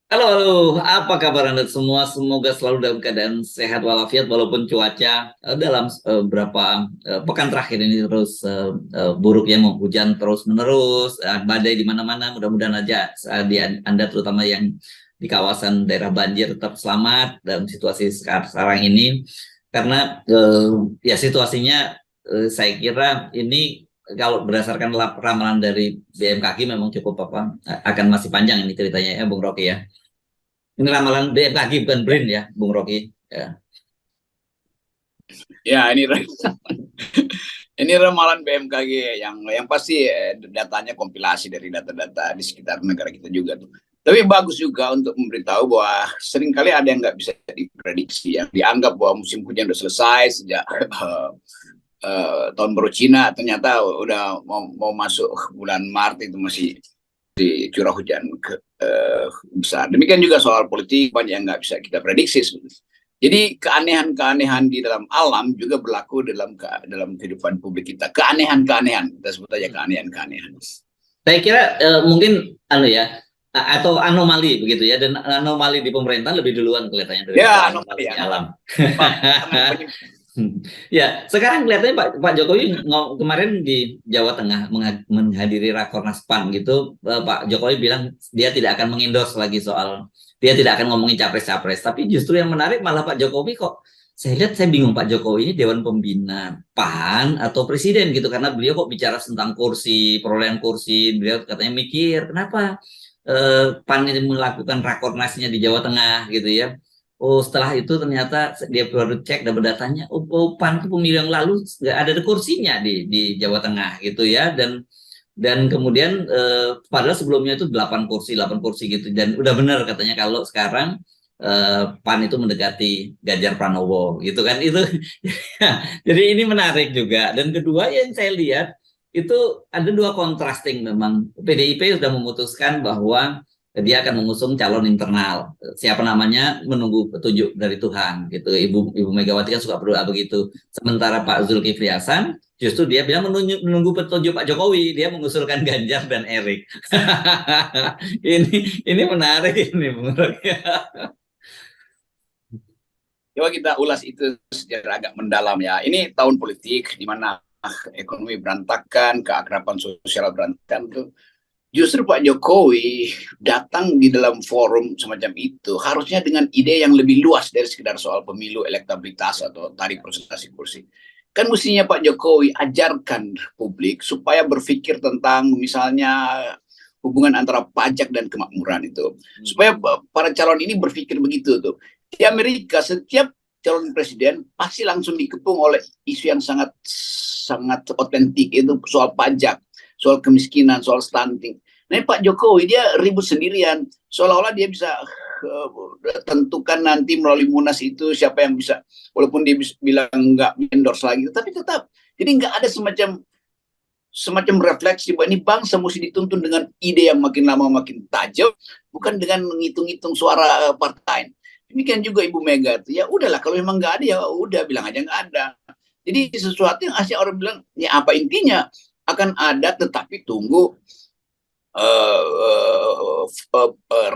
Halo, halo, apa kabar Anda semua? Semoga selalu dalam keadaan sehat walafiat walaupun cuaca dalam beberapa pekan terakhir ini terus buruk ya, mau hujan terus menerus, badai di mana-mana. Mudah-mudahan aja di Anda terutama yang di kawasan daerah banjir tetap selamat dalam situasi sekarang ini. Karena ya situasinya saya kira ini kalau berdasarkan ramalan dari BMKG memang cukup akan masih panjang ini ceritanya ya Bung Rocky ya. Ini ramalan BMKG bukan BRIN ya, Bung Rocky. Ya. Ya, ini ramalan BMKG yang pasti datanya kompilasi dari data-data di sekitar negara kita juga tuh. Tapi bagus juga untuk memberitahu bahwa seringkali ada yang nggak bisa diprediksi, yang dianggap bahwa musim hujan sudah selesai sejak tahun baru Cina, ternyata udah mau masuk bulan Maret itu masih curah hujan besar. Demikian juga soal politik, banyak yang nggak bisa kita prediksi sebenarnya. Jadi keanehan-keanehan di dalam alam juga berlaku dalam kehidupan publik kita. Keanehan-keanehan, kita sebut aja keanehan-keanehan. Saya kira mungkin ya atau anomali begitu ya, dan anomali di pemerintahan lebih duluan kelihatannya daripada Ya, anomali anomali, di alam. anomali. Sangat Ya, sekarang kelihatannya Pak Jokowi kemarin di Jawa Tengah menghadiri Rakornas PAN gitu, Pak Jokowi bilang dia tidak akan mengendorse lagi soal, dia tidak akan ngomongin capres-capres, tapi justru yang menarik malah Pak Jokowi kok, saya lihat saya bingung Pak Jokowi ini Dewan Pembina PAN atau Presiden gitu, karena beliau kok bicara tentang kursi, perolehan kursi, beliau katanya mikir kenapa PAN ini melakukan Rakornasnya di Jawa Tengah gitu ya. Oh, setelah itu ternyata dia baru cek dan berdatanya, PAN itu pemilu yang lalu nggak ada kursinya di Jawa Tengah gitu ya, dan kemudian padahal sebelumnya itu 8 kursi gitu, dan udah benar katanya kalau sekarang PAN itu mendekati Ganjar Pranowo gitu kan itu. Jadi ini menarik juga, dan kedua yang saya lihat itu ada dua contrasting. Memang PDIP sudah memutuskan bahwa dia akan mengusung calon internal, siapa namanya menunggu petunjuk dari Tuhan gitu. Ibu Megawati kan suka berdoa begitu. Sementara Pak Zulkifli Hasan justru dia bilang menunggu petunjuk Pak Jokowi, dia mengusulkan Ganjar dan Erik. Ini menarik ini menurut saya. Coba kita ulas itu secara agak mendalam ya. Ini tahun politik di mana ekonomi berantakan, keakraban sosial berantakan tuh. Justru Pak Jokowi datang di dalam forum semacam itu harusnya dengan ide yang lebih luas dari sekedar soal pemilu, elektabilitas atau tarik presentasi kursi. Kan mestinya Pak Jokowi ajarkan publik supaya berpikir tentang misalnya hubungan antara pajak dan kemakmuran itu. Supaya para calon ini berpikir begitu tuh. Di Amerika setiap calon presiden pasti langsung dikepung oleh isu yang sangat sangat otentik, itu soal pajak, soal kemiskinan, soal stunting. Nah, Pak Jokowi dia ribut sendirian, seolah-olah dia bisa tentukan nanti melalui Munas itu siapa yang bisa, walaupun dia bilang nggak endorse lagi, tapi tetap. Jadi nggak ada semacam semacam refleksi bahwa ini bangsa mesti dituntun dengan ide yang makin lama makin tajam, bukan dengan menghitung-hitung suara partai. Demikian juga Ibu Mega tuh, ya udahlah kalau memang nggak ada ya udah bilang aja nggak ada. Jadi sesuatu yang asli orang bilang, ya apa intinya akan ada, tetapi tunggu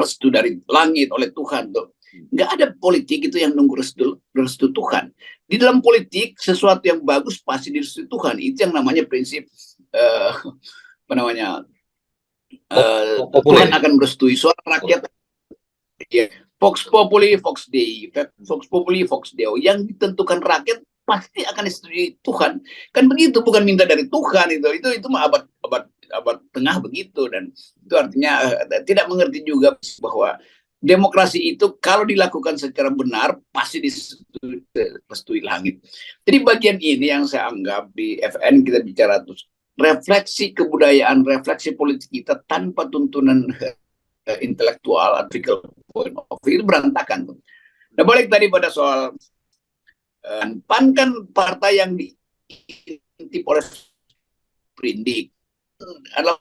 restu dari langit oleh Tuhan tuh. Nggak ada politik itu yang nunggu restu Tuhan. Di dalam politik sesuatu yang bagus pasti direstui Tuhan. Itu yang namanya prinsip apa namanya Tuhan Populer. akan merestui suara rakyat. Ya, Vox Populi, Vox Dei, Vox Populi, Vox Deo. Yang ditentukan rakyat pasti akan disetujui Tuhan. Kan begitu, bukan minta dari Tuhan itu mah abad tengah begitu, dan itu artinya tidak mengerti juga bahwa demokrasi itu kalau dilakukan secara benar pasti direstui langit. Jadi bagian ini yang saya anggap di FN kita bicara terus refleksi kebudayaan, refleksi politik kita tanpa tuntunan intelektual, artikel point of view itu berantakan. Nah, balik tadi pada soal PAN kan partai yang diintip oleh Perindik adalah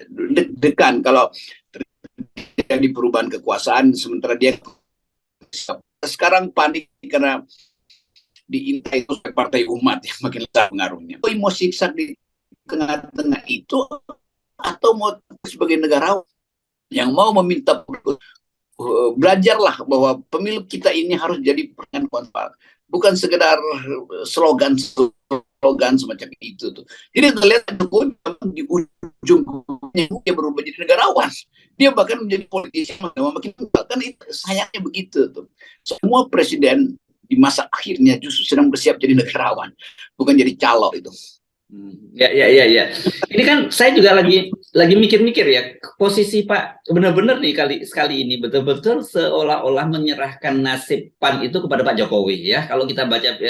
deg-degan kalau terjadi perubahan kekuasaan, sementara dia sekarang panik karena diintai partai umat yang makin besar pengaruhnya. Mau siksa di tengah-tengah itu atau mau sebagai negarawan yang mau meminta belajarlah bahwa pemilu kita ini harus jadi perhatian konstan, bukan sekedar slogan semacam itu tuh. Jadi kita lihat di ujung dia berubah jadi negarawan, dia bahkan menjadi politisi makin kan itu sayangnya begitu tuh. Semua presiden di masa akhirnya justru sedang bersiap jadi negarawan, bukan jadi calo itu. Ya. Ini kan saya juga lagi mikir-mikir ya, posisi Pak benar-benar nih sekali ini betul-betul seolah-olah menyerahkan nasib PAN itu kepada Pak Jokowi ya. Kalau kita baca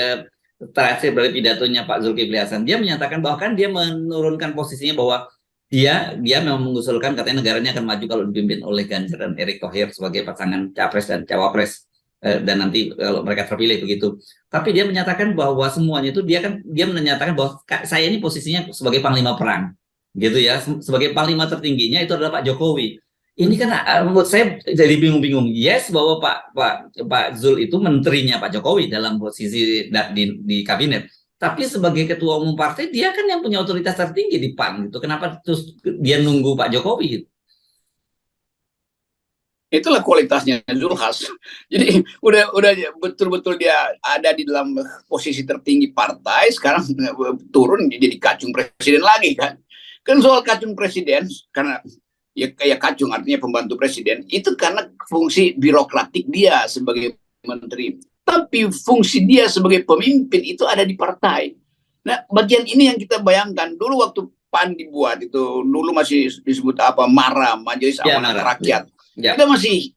terakhir dari pidatonya Pak Zulkifli Hasan, dia menyatakan bahwa kan dia menurunkan posisinya bahwa dia memang mengusulkan katanya negaranya akan maju kalau dipimpin oleh Ganjar dan Erick Thohir sebagai pasangan capres dan cawapres, dan nanti kalau mereka terpilih begitu. Tapi dia menyatakan bahwa semuanya itu dia menyatakan bahwa saya ini posisinya sebagai panglima perang, gitu ya, sebagai panglima tertingginya itu adalah Pak Jokowi. Ini kan menurut saya jadi bingung-bingung. Yes, bahwa Pak Zul itu menterinya Pak Jokowi dalam posisi di kabinet. Tapi sebagai ketua umum partai dia kan yang punya otoritas tertinggi di PAN itu. Kenapa terus dia nunggu Pak Jokowi? Itulah kualitasnya Zulhas. Jadi udah betul-betul dia ada di dalam posisi tertinggi partai, sekarang turun jadi kacung presiden lagi kan. Kan soal kacung presiden, karena ya kayak kacung artinya pembantu presiden, itu karena fungsi birokratik dia sebagai menteri. Tapi fungsi dia sebagai pemimpin itu ada di partai. Nah, bagian ini yang kita bayangkan dulu waktu PAN dibuat itu, dulu masih disebut apa, MARA, Majelis Amanat Rakyat. Ya. Kita masih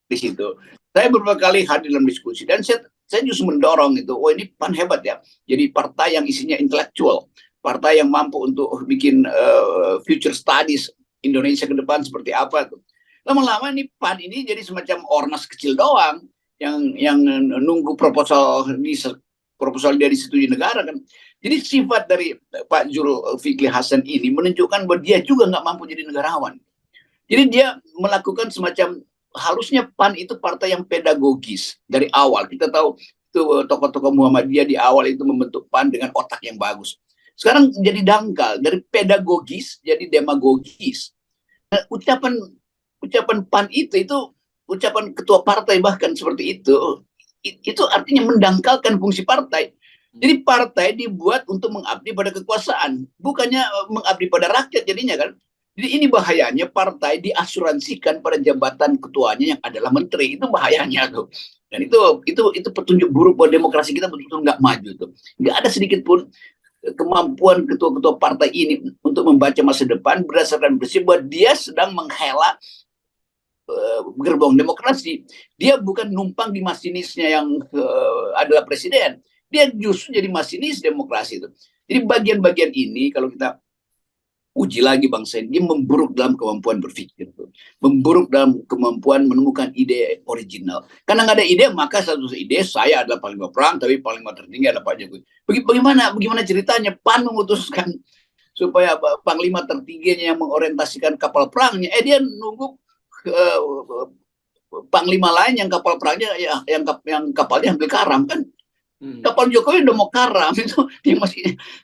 di situ. Saya beberapa kali hadir dalam diskusi dan saya justru mendorong itu. Oh, ini PAN hebat ya. Jadi partai yang isinya intelektual, partai yang mampu untuk bikin future studies Indonesia ke depan seperti apa tuh. Lama-lama ini PAN ini jadi semacam ormas kecil doang yang nunggu proposal dia disetujui negara kan. Jadi sifat dari Pak Zulkifli Hasan ini menunjukkan bahwa dia juga nggak mampu jadi negarawan. Jadi dia melakukan semacam, harusnya PAN itu partai yang pedagogis dari awal. Kita tahu itu tokoh-tokoh Muhammadiyah di awal itu membentuk PAN dengan otak yang bagus. Sekarang jadi dangkal, dari pedagogis jadi demagogis. Nah, ucapan PAN itu ucapan ketua partai bahkan seperti itu artinya mendangkalkan fungsi partai. Jadi partai dibuat untuk mengabdi pada kekuasaan, bukannya mengabdi pada rakyat jadinya kan. Jadi ini bahayanya partai diasuransikan pada jabatan ketuanya yang adalah menteri, itu bahayanya tuh. Dan itu petunjuk buruk buat demokrasi kita, betul-betul nggak maju tuh. Nggak ada sedikit pun kemampuan ketua-ketua partai ini untuk membaca masa depan berdasarkan prinsip bahwa dia sedang menghela gerbong demokrasi. Dia bukan numpang di masinisnya yang adalah presiden. Dia justru jadi masinis demokrasi itu. Jadi bagian-bagian ini kalau kita uji lagi bangsa ini, dia memburuk dalam kemampuan berpikir, memburuk dalam kemampuan menemukan ide original. Karena nggak ada ide, maka satu ide saya adalah panglima perang, tapi panglima tertinggi adalah Pak Jokowi. Bagaimana ceritanya PAN memutuskan supaya panglima tertingginya yang mengorientasikan kapal perangnya, dia nunggu panglima lain yang kapal perangnya yang kapalnya hampir karam kan. Kapal Jokowi udah mau karam itu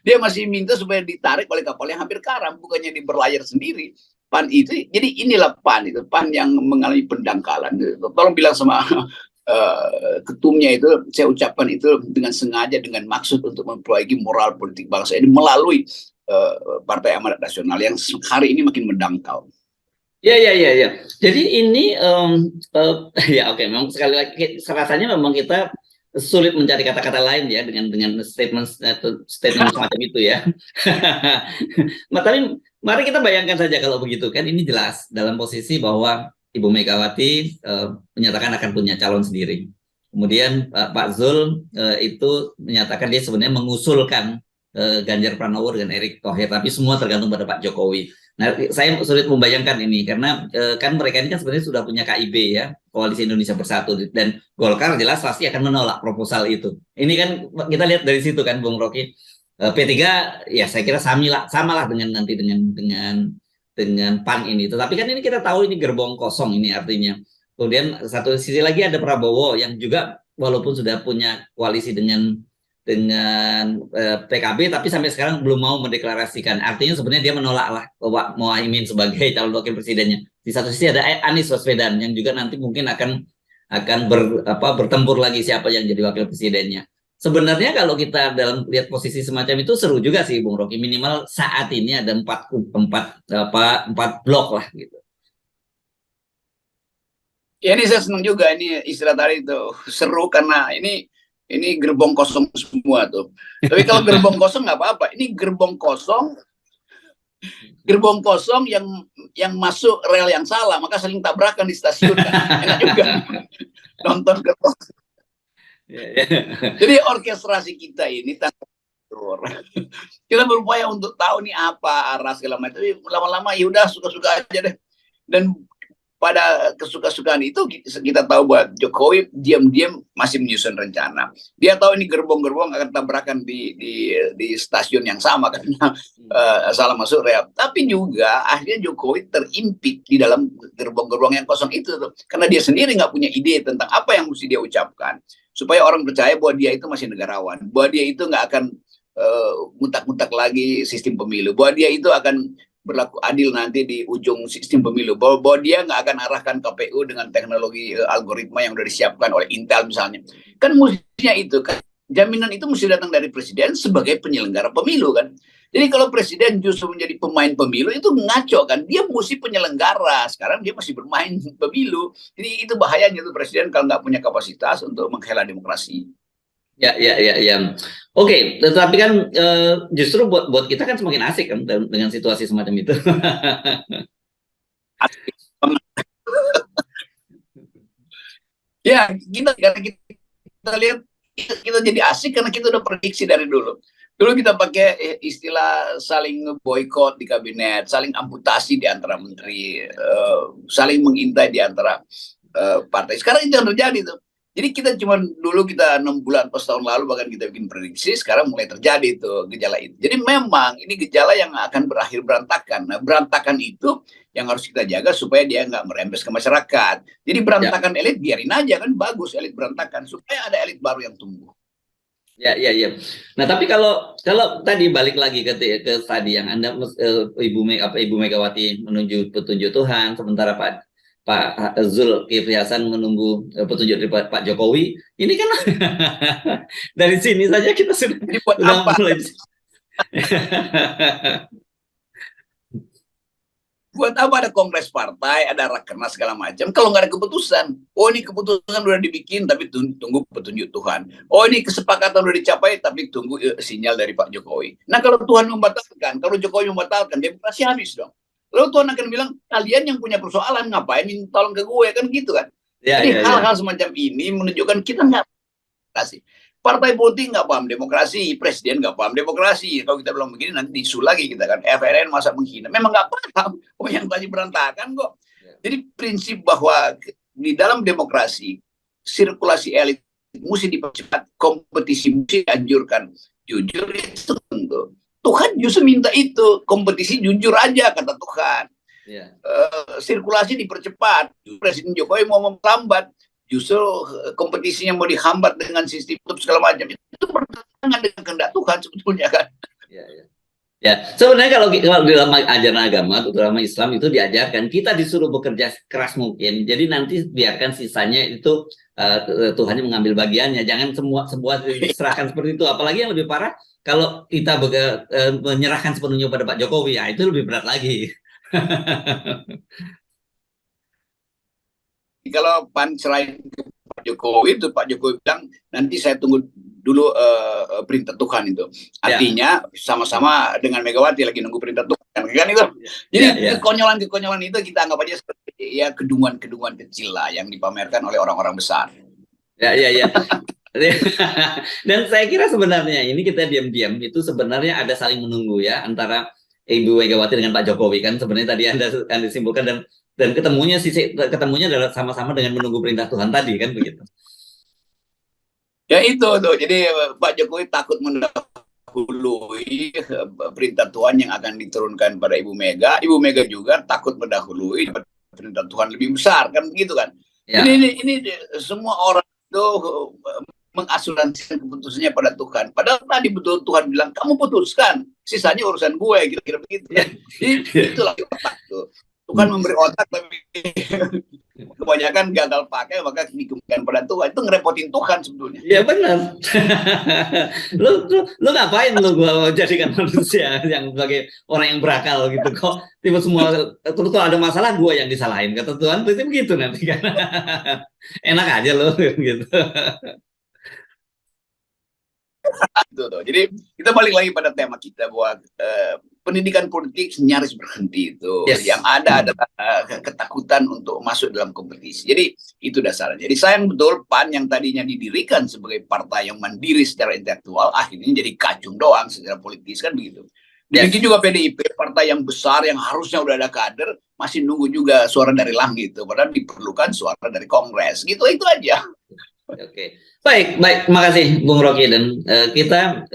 dia masih minta supaya ditarik oleh kapal yang hampir karam, bukannya di berlayar sendiri. PAN itu, jadi inilah PAN itu, PAN yang mengalami pendangkalan. Tolong bilang sama ketumnya itu, saya ucapkan itu dengan sengaja, dengan maksud untuk memperbaiki moral politik bangsa ini melalui Partai Amanat Nasional yang hari ini makin mendangkal. Ya. Jadi ini ya oke, memang sekali lagi rasanya memang kita sulit mencari kata-kata lain ya dengan statement semacam itu ya. Tapi mari kita bayangkan saja kalau begitu kan, ini jelas dalam posisi bahwa Ibu Megawati menyatakan akan punya calon sendiri. Kemudian Pak Zul itu menyatakan dia sebenarnya mengusulkan Ganjar Pranowo dengan Erick Thohir, tapi semua tergantung pada Pak Jokowi. Nah, saya sulit membayangkan ini karena kan mereka ini kan sebenarnya sudah punya KIB ya, Koalisi Indonesia Bersatu, dan Golkar jelas pasti akan menolak proposal itu. Ini kan kita lihat dari situ kan, Bung Rocky. P3 ya saya kira samalah dengan nanti dengan PAN ini. Tetapi kan ini kita tahu ini gerbong kosong ini artinya. Kemudian satu sisi lagi ada Prabowo yang juga walaupun sudah punya koalisi dengan PKB, tapi sampai sekarang belum mau mendeklarasikan. Artinya sebenarnya dia menolak lah Muhaimin sebagai calon wakil presidennya. Di satu sisi ada Anies Baswedan yang juga nanti mungkin akan bertempur lagi siapa yang jadi wakil presidennya. Sebenarnya kalau kita dalam lihat posisi semacam itu seru juga sih Bung Rocky. Minimal saat ini ada empat blok lah gitu. Ya ini saya senang juga ini istilah tadi itu seru karena ini gerbong kosong semua tuh. Tapi kalau gerbong kosong nggak apa-apa. Ini gerbong kosong yang masuk rel yang salah, maka saling tabrakan di stasiun kan. Enak juga nonton gerbong. Jadi orkestrasi kita ini kita berupaya untuk tahu nih apa arah segala macam. Tapi lama-lama ya udah suka-suka aja deh. Dan pada kesuka-sukaan itu kita tahu bahwa Jokowi diam-diam masih menyusun rencana. Dia tahu ini gerbong-gerbong akan tabrakan di stasiun yang sama karena salah masuk rel. Tapi juga akhirnya Jokowi terimpit di dalam gerbong-gerbong yang kosong itu tuh. Karena dia sendiri nggak punya ide tentang apa yang mesti dia ucapkan supaya orang percaya bahwa dia itu masih negarawan, bahwa dia itu nggak akan ngutak-ngutak lagi sistem pemilu, bahwa dia itu akan berlaku adil nanti di ujung sistem pemilu, bahwa dia nggak akan arahkan KPU dengan teknologi algoritma yang sudah disiapkan oleh Intel misalnya. Kan mestinya itu kan jaminan itu mesti datang dari presiden sebagai penyelenggara pemilu kan. Jadi kalau presiden justru menjadi pemain pemilu itu ngaco kan, dia mesti penyelenggara, sekarang dia masih bermain pemilu. Jadi itu bahayanya tuh presiden kalau nggak punya kapasitas untuk menghela demokrasi. Ya. Oke, tetapi kan justru buat kita kan semakin asik kan dengan situasi semacam itu. Ya, kita lihat kita jadi asik karena kita udah prediksi dari dulu. Dulu kita pakai istilah saling boykot di kabinet, saling amputasi di antara menteri, saling mengintai di antara partai. Sekarang itu yang terjadi tuh. Jadi dulu kita 6 bulan pas tahun lalu bahkan kita bikin prediksi, sekarang mulai terjadi itu gejala itu. Jadi memang ini gejala yang akan berakhir berantakan. Nah, berantakan itu yang harus kita jaga supaya dia nggak merembes ke masyarakat. Jadi berantakan elit biarin aja kan, bagus elit berantakan supaya ada elit baru yang tumbuh. Ya. Nah, tapi kalau tadi balik lagi ke tadi yang Anda Ibu Megawati menunjuk petunjuk Tuhan, sementara Pak Zulkifli Hasan menunggu petunjuk dari Pak Jokowi. Ini kan dari sini saja kita sudah mulai. Buat apa ada kongres partai, ada rakernas segala macam kalau nggak ada keputusan? Oh ini keputusan udah dibikin tapi tunggu petunjuk Tuhan. Oh ini kesepakatan udah dicapai tapi tunggu sinyal dari Pak Jokowi. Nah kalau Tuhan membatalkan, kalau Jokowi membatalkan, demokrasi habis dong. Lalu Tuhan akan bilang, kalian yang punya persoalan ngapain minta tolong ke gue kan gitu kan? Jadi hal-hal semacam ini menunjukkan kita nggak kasih. Partai politik nggak paham demokrasi, presiden nggak paham demokrasi. Kalau kita bilang begini nanti disu lagi kita kan, FRN masa menghina. Memang nggak paham. Oh yang tadi berantakan kok. Jadi prinsip bahwa di dalam demokrasi sirkulasi elit mesti dipercepat, kompetisi mesti dianjurkan. Jujur itu tentu. Tuhan justru minta itu, kompetisi jujur aja kata Tuhan. Sirkulasi dipercepat. Presiden Jokowi mau memperlambat, justru kompetisinya mau dihambat dengan sistem segala macam. Itu bertentangan dengan kehendak Tuhan sebetulnya kan. Ya, sebenarnya kalau di dalam ajaran agama, terutama Islam itu diajarkan kita disuruh bekerja keras mungkin. Jadi nanti biarkan sisanya itu Tuhan yang mengambil bagiannya. Jangan semua diserahkan seperti itu. Apalagi yang lebih parah kalau kita menyerahkan sepenuhnya pada Pak Jokowi, ya itu lebih berat lagi. Kalau PAN selain Pak Jokowi itu Pak Jokowi bilang nanti saya tunggu dulu perintah Tuhan itu. Artinya sama-sama dengan Megawati lagi nunggu perintah Tuhan kan itu. Jadi kekonyolan itu kita anggap aja seperti ya kedunguan-kedunguan kecil lah yang dipamerkan oleh orang-orang besar. Ya. Dan saya kira sebenarnya ini kita diam-diam itu sebenarnya ada saling menunggu ya antara Ibu Megawati dengan Pak Jokowi kan sebenarnya tadi Anda simpulkan dan ketemunya adalah sama-sama dengan menunggu perintah Tuhan tadi kan begitu. Ya itu tuh. Jadi Pak Jokowi takut mendahului perintah Tuhan yang akan diturunkan pada Ibu Mega. Ibu Mega juga takut mendahului perintah Tuhan lebih besar kan begitu kan. Ya. Ini semua orang itu mengasuransikan keputusannya pada Tuhan. Padahal tadi betul Tuhan bilang, kamu putuskan, sisanya urusan gue, kira-kira begitu. Jadi itulah otak tuh. Tuhan memberi otak, tapi kebanyakan gagal pakai, maka dikembalikan pada Tuhan. Itu ngerepotin Tuhan sebetulnya. Ya benar. lu ngapain lu gua jadikan manusia yang sebagai orang yang berakal gitu kok tiba semua terus kalau ada masalah gua yang disalahin kata Tuhan berarti begitu nanti kan. Enak aja lo gitu. Tuh. Jadi kita balik lagi pada tema kita bahwa pendidikan politik nyaris berhenti itu. Yes. Yang ada adalah ketakutan untuk masuk dalam kompetisi. Jadi itu dasarnya. Jadi sayang betul PAN yang tadinya didirikan sebagai partai yang mandiri secara intelektual akhirnya jadi kacung doang secara politis kan begitu. Demikian juga PDIP, partai yang besar yang harusnya udah ada kader masih nunggu juga suara dari langit itu. Padahal diperlukan suara dari Kongres. Gitu itu aja. Oke. Baik, makasih Bung Rocky dan kita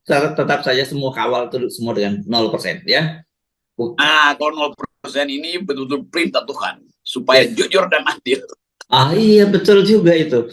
tetap saja semua kawal itu semua dengan 0% ya. Nah, kalau 0% ini betul-betul perintah Tuhan supaya jujur dan adil. Ah iya betul juga itu.